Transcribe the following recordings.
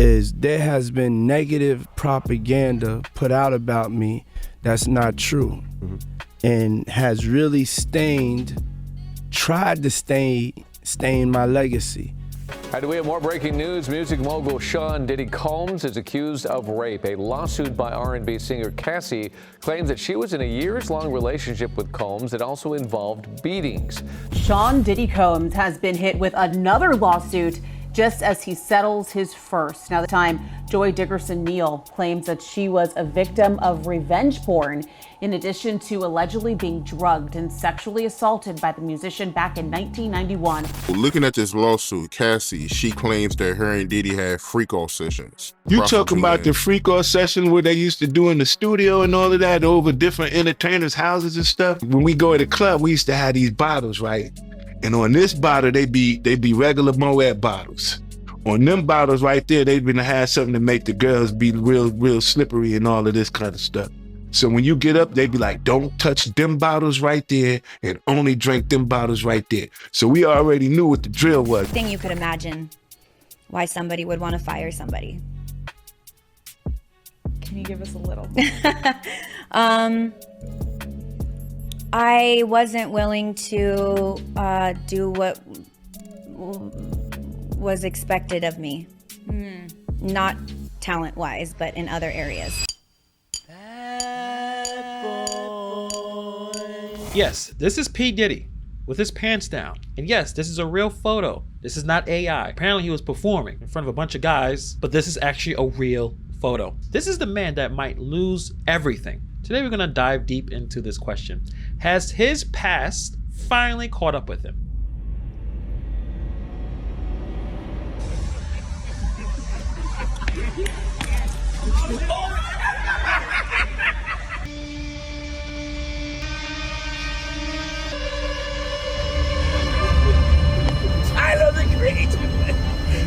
is there has been negative propaganda put out about me that's not true, and has really tried to stain my legacy. And we have more breaking news. Music mogul Sean Diddy Combs is accused of rape. A lawsuit by R&B singer Cassie claims that she was in a years-long relationship with Combs that also involved beatings. Sean Diddy Combs has been hit with another lawsuit just as he settles his first. Now, the time Joy Dickerson-Neal claims that she was a victim of revenge porn, in addition to allegedly being drugged and sexually assaulted by the musician back in 1991. Looking at this lawsuit, Cassie, she claims that her and Diddy had freak-off sessions. You talking about the freak-off session where they used to do in the studio and all of that over different entertainers' houses and stuff? When we go to the club, we used to have these bottles, right? And on this bottle, they be regular Moet bottles. On them bottles right there, they've been to have something to make the girls be real slippery and all of this kind of stuff. So when you get up, they be like, don't touch them bottles right there and only drink them bottles right there. So we already knew what the drill was. Thing you could imagine why somebody would want to fire somebody. Can you give us a little? I wasn't willing to do what was expected of me. Not talent-wise, but in other areas. Yes, this is P. Diddy with his pants down. And yes, this is a real photo. This is not AI. Apparently he was performing in front of a bunch of guys, but this is actually a real photo. This is the man that might lose everything. Today we're gonna dive deep into this question. Has his past finally caught up with him?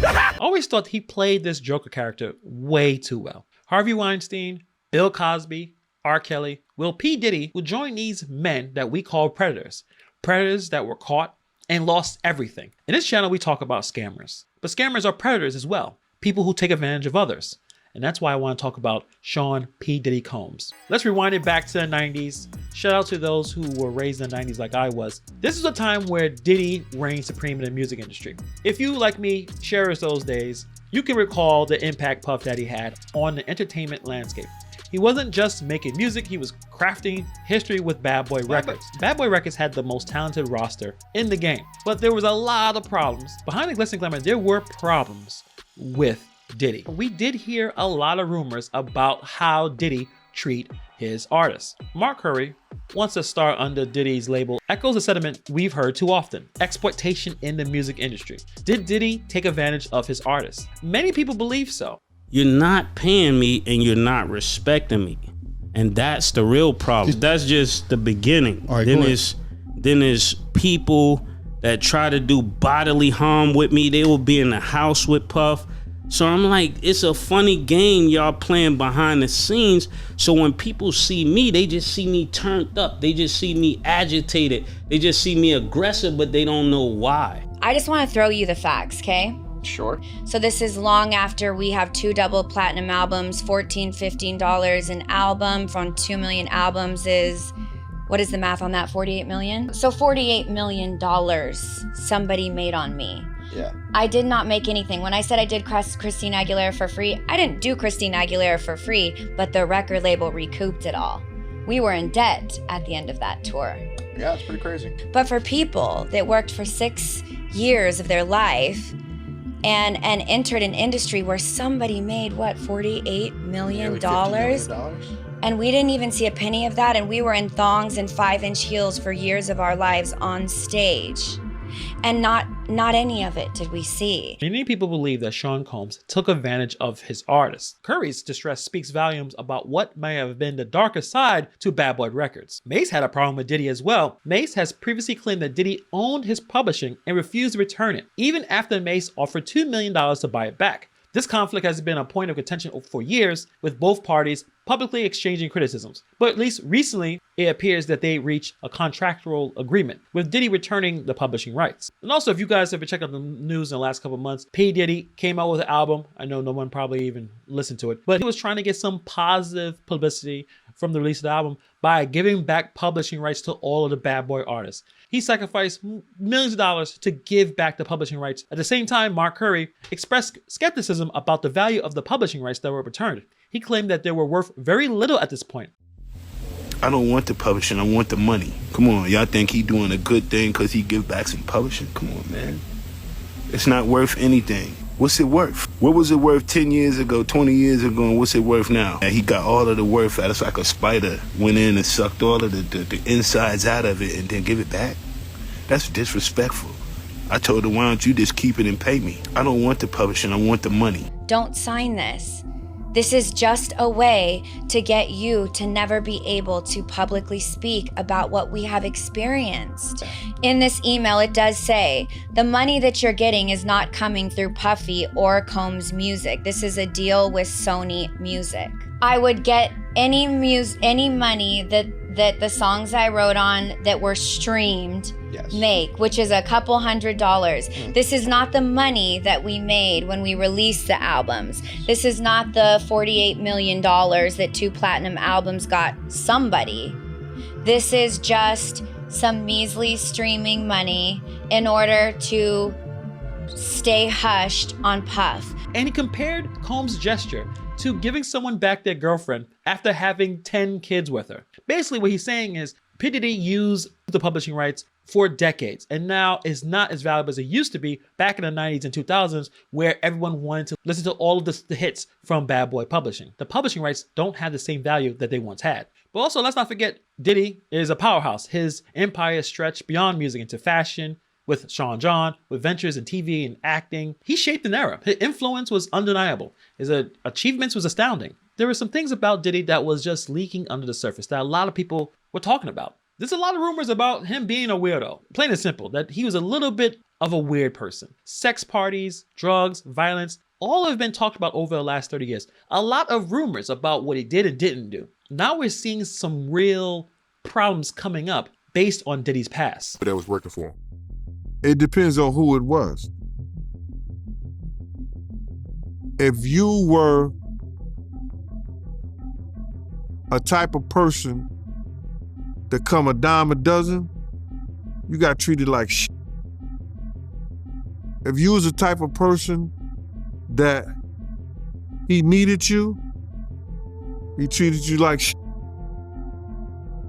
I always thought he played this Joker character way too well. Harvey Weinstein, Bill Cosby, R. Kelly, Will P. Diddy will join these men that we call predators. Predators that were caught and lost everything. In this channel, we talk about scammers. But scammers are predators as well. People who take advantage of others. And that's why I want to talk about Sean P. Diddy Combs. Let's rewind it back to the 90s. Shout out to those who were raised in the 90s like I was. This is a time where Diddy reigned supreme in the music industry. If you, like me, cherish those days, you can recall the impact Puff Daddy had on the entertainment landscape. He wasn't just making music, he was crafting history with Bad Boy Records. Bad Boy Records had the most talented roster in the game, but there was a lot of problems. Behind the glitz and glamour, there were problems with Diddy. We did hear a lot of rumors about how Diddy treat his artists. Mark Curry, once a star under Diddy's label, echoes a sentiment we've heard too often: exploitation in the music industry. Did Diddy take advantage of his artists? Many people believe so. You're not paying me and you're not respecting me. And that's the real problem. That's just the beginning. Right, then there's people that try to do bodily harm with me. They will be in the house with Puff. So I'm like, it's a funny game y'all playing behind the scenes. So when people see me, they just see me turned up. They just see me agitated. They just see me aggressive, but they don't know why. I just want to throw you the facts, okay? Sure. So this is long after we have 2 double platinum albums, $15 an album from 2 million albums is, what is the math on that, 48 million? So $48 million somebody made on me. Yeah. I did not make anything. When I said I did Christina Aguilera for free, I didn't do Christina Aguilera for free, but the record label recouped it all. We were in debt at the end of that tour. Yeah, it's pretty crazy. But for people that worked for 6 years of their life and entered an industry where somebody made, what, $48 million? And we didn't even see a penny of that, and we were in thongs and 5-inch heels for years of our lives on stage. And not any of it did we see. Many people believe that Sean Combs took advantage of his artists. Curry's distress speaks volumes about what may have been the darker side to Bad Boy Records. Mase had a problem with Diddy as well. Mase has previously claimed that Diddy owned his publishing and refused to return it, even after Mase offered $2 million to buy it back. This conflict has been a point of contention for years, with both parties publicly exchanging criticisms. But at least recently, it appears that they reached a contractual agreement, with Diddy returning the publishing rights. And also, if you guys have been checking out the news in the last couple of months, P. Diddy came out with an album. I know no one probably even listened to it, but he was trying to get some positive publicity from the release of the album by giving back publishing rights to all of the bad boy artists. He sacrificed millions of dollars to give back the publishing rights. At the same time, Mark Curry expressed skepticism about the value of the publishing rights that were returned. He claimed that they were worth very little at this point. I don't want the publishing, I want the money. Come on, y'all think he doing a good thing because he give back some publishing? Come on, man. It's not worth anything. What's it worth? What was it worth 10 years ago, 20 years ago, and what's it worth now? And he got all of the worth out. It's like a spider went in and sucked all of the insides out of it and then give it back. That's disrespectful. I told her, why don't you just keep it and pay me? I don't want the publishing, I want the money. Don't sign this. This is just a way to get you to never be able to publicly speak about what we have experienced. In this email, it does say, the money that you're getting is not coming through Puffy or Combs Music. This is a deal with Sony Music. I would get any money that the songs I wrote on that were streamed make, which is a couple $100s. This is not the money that we made when we released the albums. This is not the $48 million that 2 platinum albums got somebody. This is just some measly streaming money in order to stay hushed on Puff. And he compared Combs' gesture to giving someone back their girlfriend after having 10 kids with her. Basically what he's saying is P. Diddy used the publishing rights for decades and now is not as valuable as it used to be back in the 90s and 2000s, where everyone wanted to listen to all of the hits from Bad Boy Publishing. The publishing rights don't have the same value that they once had. But also, let's not forget, Diddy is a powerhouse. His empire stretched beyond music into fashion, with Sean John, with ventures in TV and acting. He shaped an era. His influence was undeniable. His achievements was astounding. There were some things about Diddy that was just leaking under the surface that a lot of people were talking about. There's a lot of rumors about him being a weirdo. Plain and simple, that he was a little bit of a weird person. Sex parties, drugs, violence, all have been talked about over the last 30 years. A lot of rumors about what he did and didn't do. Now we're seeing some real problems coming up based on Diddy's past. That was working for him. It depends on who it was. If you were a type of person that come a dime a dozen, you got treated like shit. If you was a type of person that he needed you, he treated you like shit.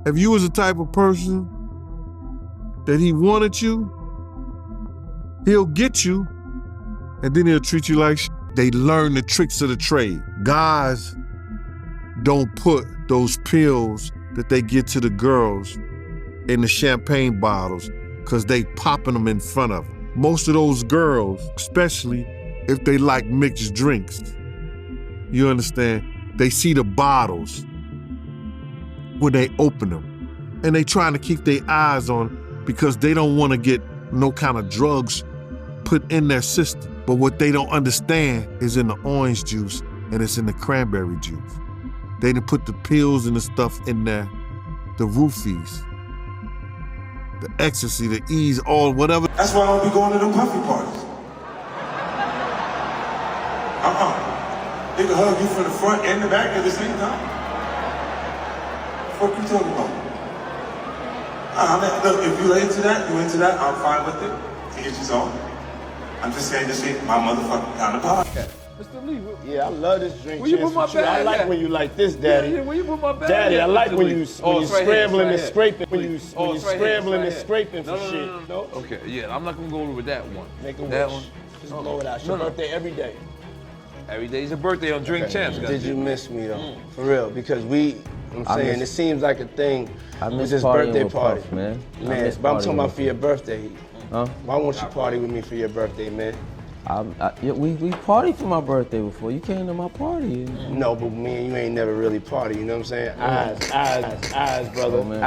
If you was a type of person that he wanted you, he'll get you, and then he'll treat you like shit. They learn the tricks of the trade. Guys don't put those pills that they get to the girls in the champagne bottles because they popping them in front of them. Most of those girls, especially if they like mixed drinks, you understand, they see the bottles when they open them. And they trying to keep their eyes on it because they don't want to get no kind of drugs put in their system. But what they don't understand is in the orange juice and it's in the cranberry juice. They didn't put the pills and the stuff in there, the roofies, the ecstasy, the ease, all whatever. That's why I don't be going to them puffy parties. They can hug you from the front and the back at the same time. What you talking about? Look, if you into that, I'm fine with it. To each his own. I'm just saying this ain't my motherfucking kind of podcast. Mr. Lee, yeah, I love this drink. Where you put my bag I like at? when you like this, Daddy. Yeah, where you put my bag Daddy, at, I like Mr. when Lee? you It's right scrambling here, and it's right scraping. When here. you It's right scrambling here, and it's scraping for right here. shit. No? Okay, yeah, I'm not gonna go over with that one. Make a that wish. one. Just blow it out. It's your birthday every day. Every day's a birthday on Drink Champs. Did you miss me though? For real? Because I'm saying it seems like a thing. I with miss this partying birthday with party, Puff, man. Man, but I'm talking about for your birthday. Huh? Why won't you party with me for your birthday, man? We partied for my birthday before. You came to my party. No, but me and you ain't never really party, you know what I'm saying? Eyes, brother. Oh,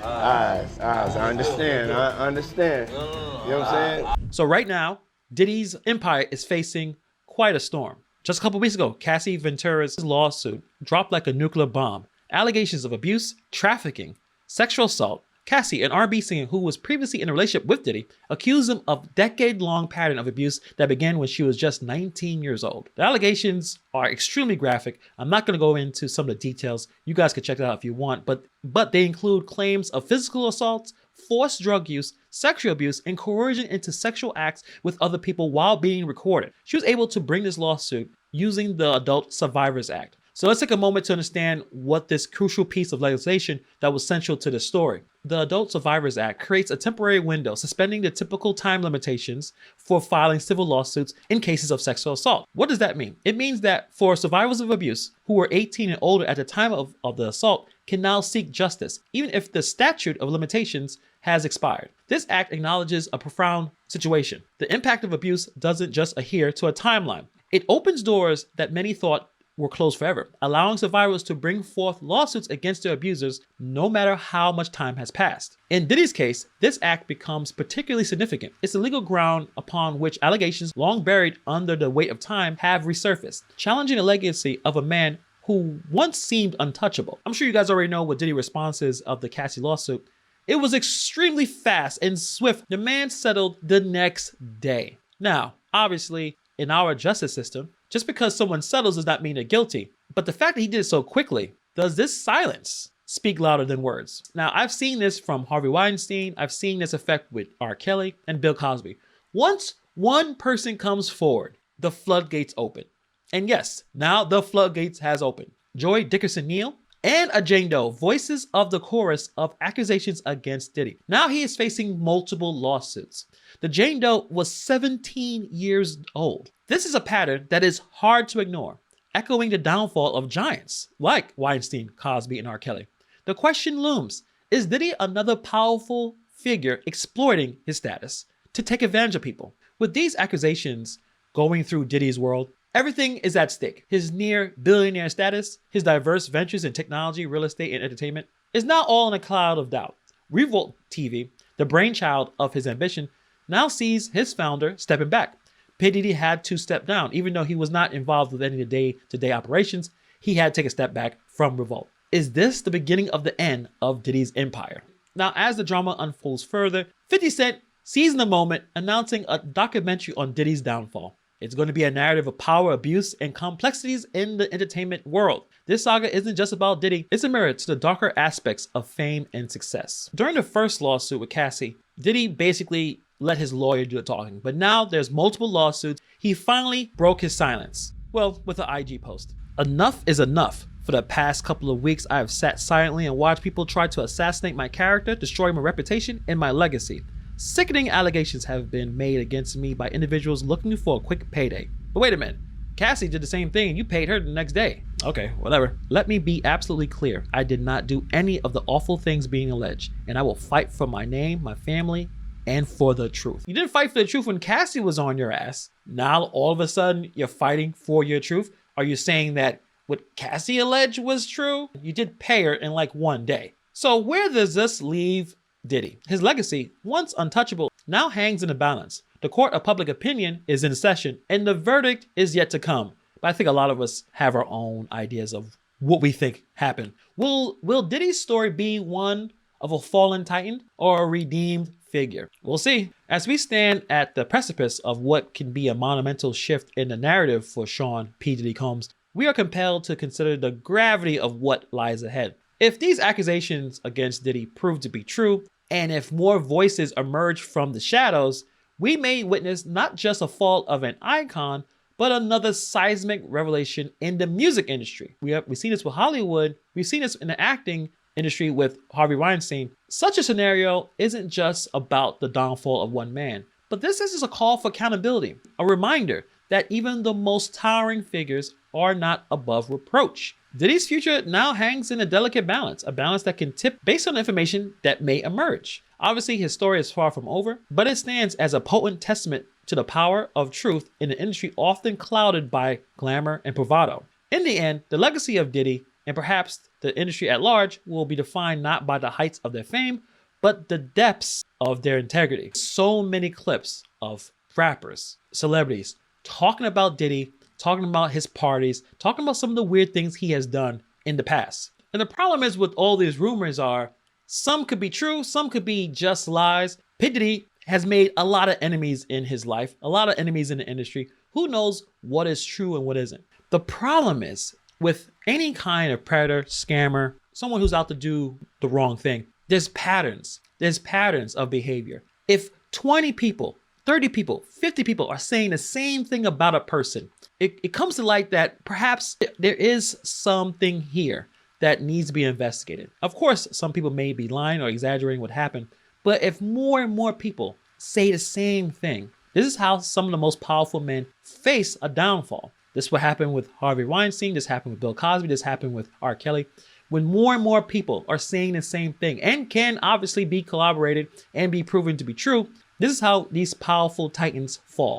Eyes. I understand. You know what I'm saying? So right now, Diddy's empire is facing quite a storm. Just a couple weeks ago, Cassie Ventura's lawsuit dropped like a nuclear bomb. Allegations of abuse, trafficking, sexual assault. Cassie, an R&B singer who was previously in a relationship with Diddy, accused him of a decade-long pattern of abuse that began when she was just 19 years old. The allegations are extremely graphic. I'm not going to go into some of the details. You guys can check it out if you want, but they include claims of physical assaults, forced drug use, sexual abuse, and coercion into sexual acts with other people while being recorded. She was able to bring this lawsuit using the Adult Survivors Act. So let's take a moment to understand what this crucial piece of legislation that was central to the story. The Adult Survivors Act creates a temporary window suspending the typical time limitations for filing civil lawsuits in cases of sexual assault. What does that mean? It means that for survivors of abuse who were 18 and older at the time of the assault can now seek justice, even if the statute of limitations has expired. This act acknowledges a profound situation. The impact of abuse doesn't just adhere to a timeline. It opens doors that many thought were closed forever, allowing survivors to bring forth lawsuits against their abusers no matter how much time has passed. In Diddy's case, this act becomes particularly significant. It's the legal ground upon which allegations long buried under the weight of time have resurfaced, challenging the legacy of a man who once seemed untouchable. I'm sure you guys already know what Diddy's response is of the Cassie lawsuit. It was extremely fast and swift. The man settled the next day. Now, obviously, in our justice system, just because someone settles does not mean they're guilty. But the fact that he did it so quickly, does this silence speak louder than words? Now, I've seen this from Harvey Weinstein. I've seen this effect with R. Kelly and Bill Cosby. Once one person comes forward, the floodgates open. And yes, now the floodgates has opened. Joy Dickerson-Neal and a Jane Doe, voices of the chorus of accusations against Diddy. Now he is facing multiple lawsuits. The Jane Doe was 17 years old. This is a pattern that is hard to ignore, echoing the downfall of giants like Weinstein, Cosby, and R. Kelly. The question looms, is Diddy another powerful figure exploiting his status to take advantage of people? With these accusations going through Diddy's world, everything is at stake. His near billionaire status, his diverse ventures in technology, real estate, and entertainment is now all in a cloud of doubt. Revolt TV, the brainchild of his ambition, now sees his founder stepping back. P. Diddy had to step down. Even though he was not involved with any of the day-to-day operations, he had to take a step back from Revolt. Is this the beginning of the end of Diddy's empire? Now, as the drama unfolds further, 50 Cent seizing the moment, announcing a documentary on Diddy's downfall. It's going to be a narrative of power, abuse, and complexities in the entertainment world. This saga isn't just about Diddy, it's a mirror to the darker aspects of fame and success. During the first lawsuit with Cassie, Diddy basically let his lawyer do the talking, but now there's multiple lawsuits. He finally broke his silence. Well, with an IG post. Enough is enough. For the past couple of weeks, I have sat silently and watched people try to assassinate my character, destroy my reputation and my legacy. Sickening allegations have been made against me by individuals looking for a quick payday. But wait a minute, Cassie did the same thing and you paid her the next day. Okay, whatever. Let me be absolutely clear. I did not do any of the awful things being alleged, and I will fight for my name, my family, and for the truth. You didn't fight for the truth when Cassie was on your ass. Now all of a sudden you're fighting for your truth. Are you saying that what Cassie alleged was true? You did pay her in like one day. So where does this leave Diddy? His legacy, once untouchable, now hangs in the balance. The court of public opinion is in session and the verdict is yet to come. But I think a lot of us have our own ideas of what we think happened. Will Diddy's story be one of a fallen titan or a redeemed figure? We'll see. As we stand at the precipice of what can be a monumental shift in the narrative for Sean P. Diddy Combs, we are compelled to consider the gravity of what lies ahead. If these accusations against Diddy prove to be true, and if more voices emerge from the shadows, we may witness not just a fall of an icon, but another seismic revelation in the music industry. We've seen this with Hollywood. We've seen this in the acting industry with Harvey Weinstein. Such a scenario isn't just about the downfall of one man, but this is a call for accountability, a reminder that even the most towering figures are not above reproach. Diddy's future now hangs in a delicate balance, a balance that can tip based on the information that may emerge. Obviously, his story is far from over, but it stands as a potent testament to the power of truth in an industry often clouded by glamour and bravado. In the end, the legacy of Diddy, and perhaps the industry at large, will be defined not by the heights of their fame, but the depths of their integrity. So many clips of rappers, celebrities, talking about Diddy, talking about his parties, talking about some of the weird things he has done in the past. And the problem is with all these rumors are, some could be true, some could be just lies. P. Diddy has made a lot of enemies in his life, a lot of enemies in the industry. Who knows what is true and what isn't? The problem is with any kind of predator, scammer, someone who's out to do the wrong thing, there's patterns. There's patterns of behavior. If 20 people, 30 people, 50 people are saying the same thing about a person, it comes to light that perhaps there is something here that needs to be investigated. Of course, some people may be lying or exaggerating what happened, but if more and more people say the same thing, this is how some of the most powerful men face a downfall. This is what happened with Harvey Weinstein, this happened with Bill Cosby, this happened with R. Kelly. When more and more people are saying the same thing and can obviously be corroborated and be proven to be true, this is how these powerful titans fall.